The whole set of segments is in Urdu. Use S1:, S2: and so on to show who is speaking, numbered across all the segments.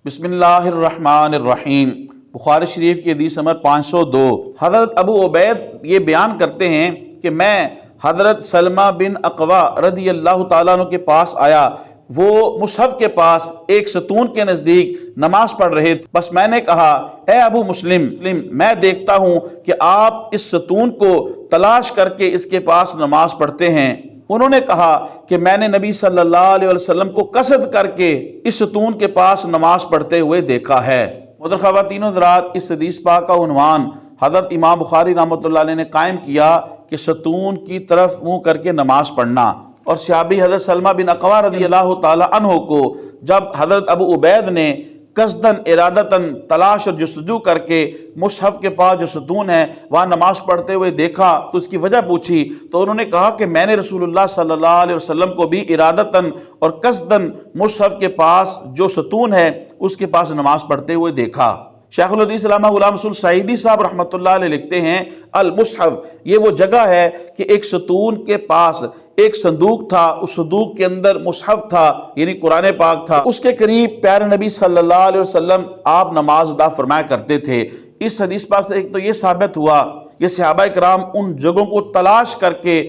S1: بسم اللہ الرحمن الرحیم۔ بخاری شریف کی حدیث نمبر 502۔ حضرت ابو عبید یہ بیان کرتے ہیں کہ میں حضرت سلمہ بن اقوا رضی اللہ تعالیٰ عنہ کے پاس آیا، وہ مصحف کے پاس ایک ستون کے نزدیک نماز پڑھ رہے تھے۔ بس میں نے کہا، اے ابو مسلم، میں دیکھتا ہوں کہ آپ اس ستون کو تلاش کر کے اس کے پاس نماز پڑھتے ہیں۔ انہوں نے کہا کہ میں نے نبی صلی اللہ علیہ وسلم کو قصد کر کے اس ستون کے پاس نماز پڑھتے ہوئے دیکھا ہے۔ محترم خواتین و حضرات، اس حدیث پاک کا عنوان حضرت امام بخاری رحمۃ اللہ علیہ نے قائم کیا کہ ستون کی طرف منہ کر کے نماز پڑھنا، اور صحابی حضرت سلمہ بن اقوا رضی اللہ تعالی عنہ کو جب حضرت ابو عبید نے قصداً ارادتاً تلاش اور جستجو کر کے مصحف کے پاس جو ستون ہے وہاں نماز پڑھتے ہوئے دیکھا تو اس کی وجہ پوچھی، تو انہوں نے کہا کہ میں نے رسول اللہ صلی اللہ علیہ وسلم کو بھی ارادتاً اور قصداً مصحف کے پاس جو ستون ہے اس کے پاس نماز پڑھتے ہوئے دیکھا۔ شیخ الحدیث علامہ غلام رسول سعیدی صاحب رحمۃ اللہ علیہ لکھتے ہیں، المصحف یہ وہ جگہ ہے کہ ایک ستون کے پاس ایک صندوق تھا، اس صندوق کے اندر مصحف تھا، یعنی قرآن پاک تھا، اس کے قریب پیارے نبی صلی اللہ علیہ وسلم آپ نماز ادا فرمایا کرتے تھے۔ اس حدیث پاک سے ایک تو یہ ثابت ہوا کہ صحابہ کرام ان جگہوں کو تلاش کر کے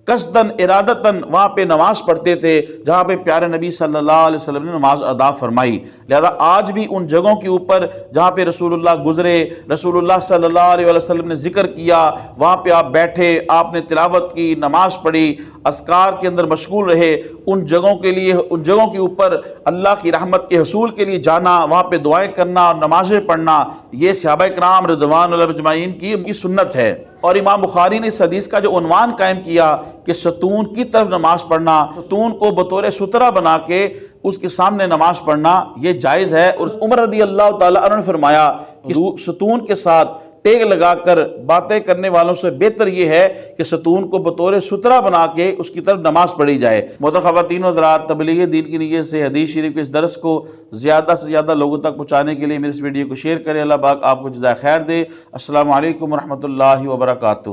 S1: قصداً ارادتاً وہاں پہ نماز پڑھتے تھے جہاں پہ پیارے نبی صلی اللہ علیہ وسلم نے نماز ادا فرمائی۔ لہذا آج بھی ان جگہوں کے اوپر جہاں پہ رسول اللہ گزرے، رسول اللہ صلی اللہ علیہ وسلم نے ذکر کیا، وہاں پہ آپ بیٹھے، آپ نے تلاوت کی، نماز پڑھی، اذکار کے اندر مشغول رہے، ان جگہوں کے لیے، ان جگہوں کے اوپر اللہ کی رحمت کے حصول کے لیے جانا، وہاں پہ دعائیں کرنا اور نمازیں پڑھنا، یہ صحابہ کرام رضوان اللہ اجمعین کی ان کی سنت ہے۔ اور امام بخاری نے اس حدیث کا جو عنوان قائم کیا کہ ستون کی طرف نماز پڑھنا، ستون کو بطور سترہ بنا کے اس کے سامنے نماز پڑھنا یہ جائز ہے۔ اور عمر رضی اللہ تعالیٰ عنہ نے فرمایا کہ ستون کے ساتھ ٹیک لگا کر باتیں کرنے والوں سے بہتر یہ ہے کہ ستون کو بطور سترہ بنا کے اس کی طرف نماز پڑھی جائے۔ محترم خواتین و حضرات، تبلیغ دین کی نیت سے حدیث شریف کے اس درس کو زیادہ سے زیادہ لوگوں تک پہنچانے کے لیے میرے اس ویڈیو کو شیئر کریں۔ اللہ پاک آپ کو جزائے خیر دے۔ السلام علیکم ورحمۃ اللہ وبرکاتہ۔